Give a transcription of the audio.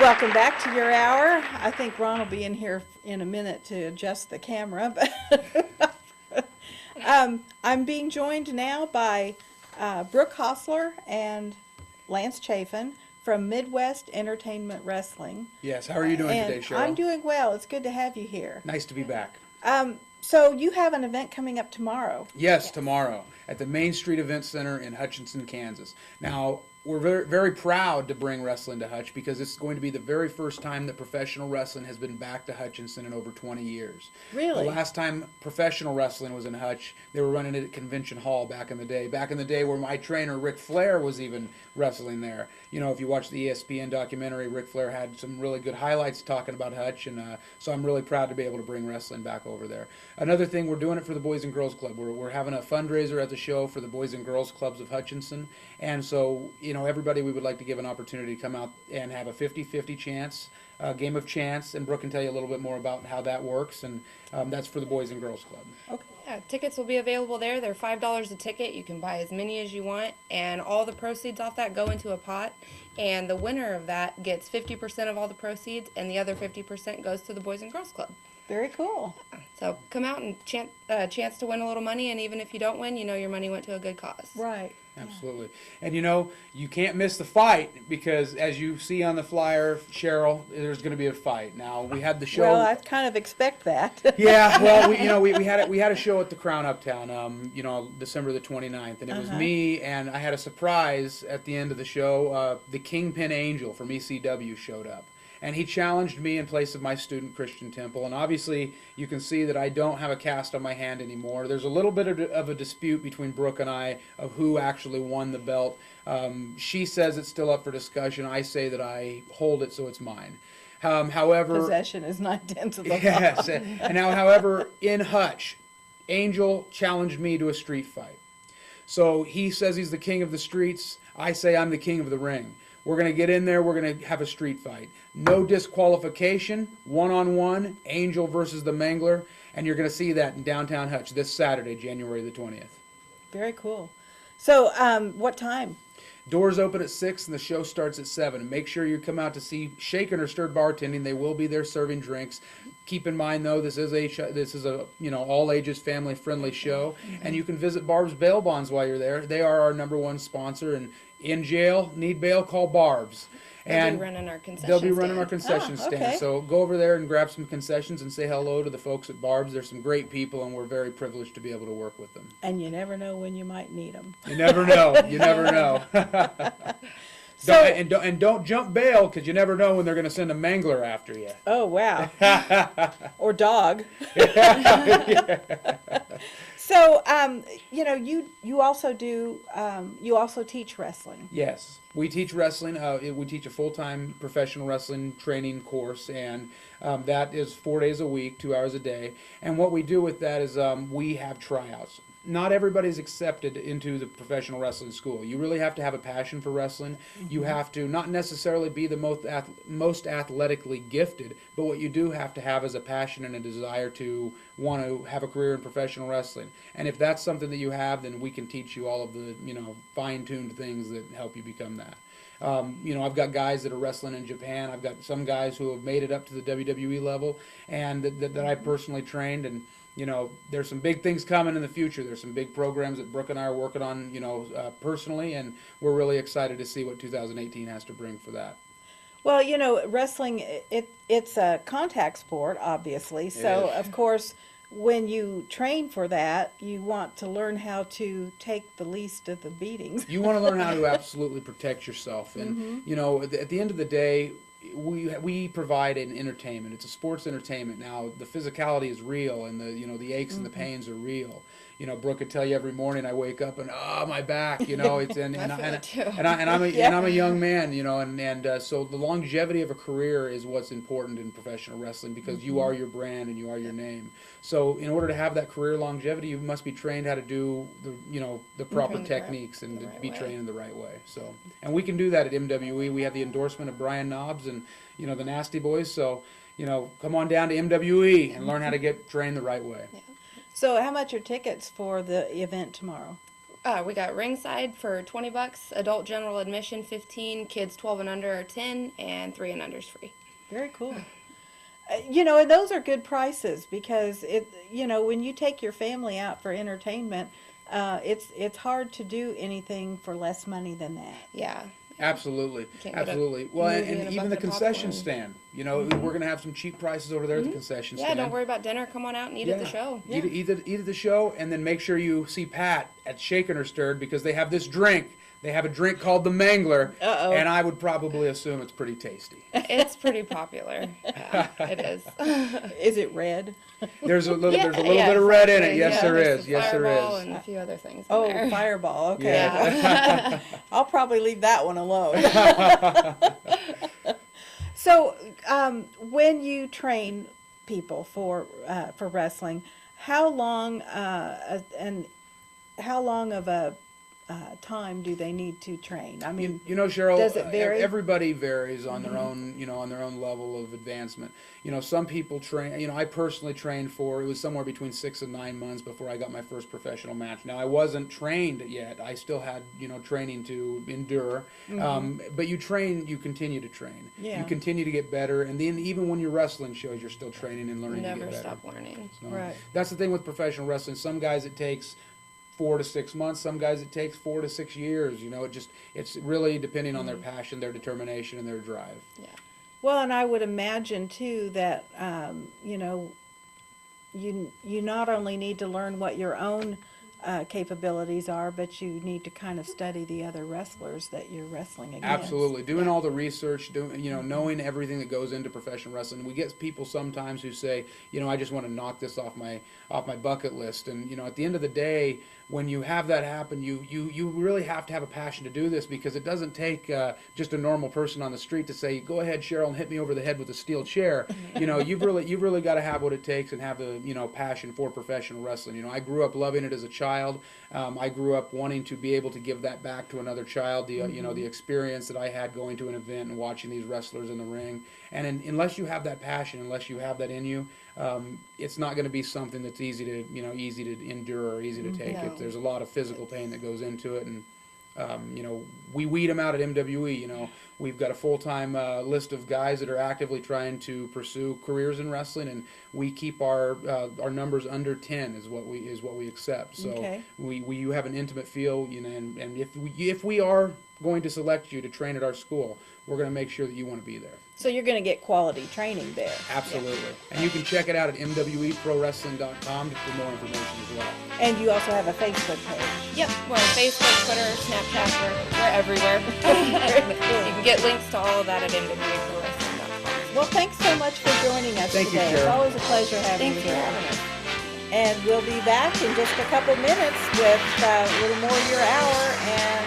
Welcome back to your hour. I think Ron will be in here in a minute to adjust the camera. But I'm being joined now by Brooke Hostler and Lance Chafin from Midwest Entertainment Wrestling. Yes, how are you doing today, Cheryl? I'm doing well. It's good to have you here. Nice to be back. So you have an event coming up tomorrow. Yes, tomorrow at the Main Street Event Center in Hutchinson, Kansas. Now, we're very, very proud to bring wrestling to Hutch because it's going to be the very first time that professional wrestling has been back to Hutchinson in over 20 years. Really? The last time professional wrestling was in Hutch, they were running it at Convention Hall back in the day. Back in the day where my trainer, Ric Flair, was even wrestling there. You know, if you watch the ESPN documentary, Ric Flair had some really good highlights talking about Hutch, and so I'm really proud to be able to bring wrestling back over there. Another thing, we're doing it for the Boys and Girls Club. We're having a fundraiser at the show for the Boys and Girls Clubs of Hutchinson, and so, you know, everybody we would like to give an opportunity to come out and have a 50-50 chance, game of chance, and Brooke can tell you a little bit more about how that works, and that's for the Boys and Girls Club. Okay. Yeah, tickets will be available there. They're $5 a ticket. You can buy as many as you want, and all the proceeds off that go into a pot, and the winner of that gets 50% of all the proceeds, and the other 50% goes to the Boys and Girls Club. Very cool. So come out and chance to win a little money, and even if you don't win, you know your money went to a good cause. Right. Absolutely. And you know, you can't miss the fight because as you see on the flyer, Cheryl, there's going to be a fight. Now, we had the show. Well, I kind of expect that. Yeah, well, we had a show at the Crown Uptown, December the 29th, and it was me, and I had a surprise at the end of the show. The Kingpin Angel from ECW showed up. And he challenged me in place of my student Christian Temple. And obviously, you can see that I don't have a cast on my hand anymore. There's a little bit of a dispute between Brooke and I of who actually won the belt. She says it's still up for discussion. I say that I hold it, so it's mine. However, Possession is 9/10 of the law. yes. And now, however, in Hutch, Angel challenged me to a street fight. So he says he's the king of the streets. I say I'm the king of the ring. We're going to get in there. We're going to have a street fight. No disqualification, one-on-one, Angel versus the Mangler, and you're going to see that in downtown Hutch this Saturday, January the 20th. Very cool. So, what time? Doors open at 6 and the show starts at 7. And make sure you come out to see Shaken or Stirred Bartending. They will be there serving drinks. Keep in mind, though, this is a all ages family friendly show, and you can visit Barb's Bail Bonds while you're there. They are our #1 sponsor, and in jail, need bail, call Barb's. They'll be running our concession They'll be running our concession Oh, stand. okay. So go over there and grab some concessions and say hello to the folks at Barb's. They're some great people, and we're very privileged to be able to work with them. And you never know when you might need them. You never know. You never know. So, don't jump bail, because you never know when they're going to send a Mangler after you. oh wow, or dog. So, you also do, you also teach wrestling. Yes, we teach wrestling. We teach a full-time professional wrestling training course, and that is 4 days a week, 2 hours a day. And what we do with that is we have tryouts. Not everybody's accepted into the professional wrestling school. You really have to have a passion for wrestling. You have to not necessarily be the most athletically gifted, but what you do have to have is a passion and a desire to want to have a career in professional wrestling. And if that's something that you have, then we can teach you all of the fine-tuned things that help you become that. I've got guys that are wrestling in Japan. I've got some guys who have made it up to the WWE level, and that I personally trained. And there's some big things coming in the future. There's some big programs that Brooke and I are working on, personally, and we're really excited to see what 2018 has to bring for that. Well, wrestling, it's a contact sport, obviously. So, of course, when you train for that, you want to learn how to take the least of the beatings. You want to learn how to absolutely protect yourself. And, at the end of the day, we provide an entertainment. It's a sports entertainment. Now, the physicality is real, and the aches and the pains are real. Brooke could tell you every morning I wake up and my back. It's and I'm a young man. So the longevity of a career is what's important in professional wrestling, because you are your brand and you are your name. So in order to have that career longevity, you must be trained how to do the proper techniques and to be trained in the right way. So, and we can do that at MWE. We have the endorsement of Brian Knobs and the Nasty Boys. So come on down to MWE and learn how to get trained the right way. Yeah. So how much are tickets for the event tomorrow? We got ringside for $20, adult general admission 15, kids 12 and under are 10, and 3 and under is free. Very cool. You know, and those are good prices because when you take your family out for entertainment, it's hard to do anything for less money than that. Yeah. Absolutely, Can't get a absolutely. Well, movie and and a even the bucket of concession popcorn. stand. You know, we're going to have some cheap prices over there at the concession Yeah, stand. don't worry about dinner. Come on out and eat at the show. Yeah. Eat at the show, and then make sure you see Pat at Shaken or Stirred because they have this drink. They have a drink called the Mangler, Uh-oh. and I would probably assume it's pretty tasty. It's pretty popular. Yeah, it is. Is it red? There's a little Yeah, bit of red in it. exactly. Yes, Yeah, there there's is. the Yes, there Fireball is. and a few other things. in Oh, there. Fireball. Okay. Yeah. I'll probably leave that one alone. So, when you train people for wrestling, how long of a time do they need to train? I mean, You know, Cheryl, does it vary? everybody varies on their own, on their own level of advancement. You know, some people train, I personally trained for, it was somewhere between 6 and 9 months before I got my first professional match. Now, I wasn't trained yet. I still had, training to endure. But you train, you continue to train. Yeah. You continue to get better. And then even when you're wrestling shows, you're still training and learning to Never get better. stop learning. So, Right. That's the thing with professional wrestling. Some guys it takes 4 to 6 months. Some guys it takes 4 to 6 years. It's really depending on their passion, their determination, and their drive. Yeah. well, and I would imagine too that you not only need to learn what your own capabilities are, but you need to kind of study the other wrestlers that you're wrestling against. Absolutely, doing all the research, knowing everything that goes into professional wrestling. We get people sometimes who say, I just want to knock this off my bucket list. And at the end of the day, when you have that happen, you really have to have a passion to do this because it doesn't take just a normal person on the street to say, "Go ahead, Cheryl, and hit me over the head with a steel chair." You've really got to have what it takes and have the passion for professional wrestling. I grew up loving it as a child. I grew up wanting to be able to give that back to another child. The experience that I had going to an event and watching these wrestlers in the ring. And unless you have that passion, unless you have that in you, it's not going to be something that's easy to endure or easy to take. No. There's a lot of physical pain that goes into it, and we weed them out at MWE. We've got a full-time list of guys that are actively trying to pursue careers in wrestling, and we keep our numbers under 10 is what we accept. So Okay. you have an intimate feel, and if we are going to select you to train at our school, we're going to make sure that you want to be there. So you're going to get quality training there. Absolutely. And you can check it out at MWEProWrestling.com for more information as well. And you also have a Facebook page. Yep, we're on Facebook, Twitter, Snapchat, we're everywhere. You can get links to all of that at MWEProWrestling.com. Well, thanks so much for joining us Thank you, today. It's Cheryl. always a pleasure having Thanks you for here. having us. And we'll be back in just a couple minutes with a little more of your hour and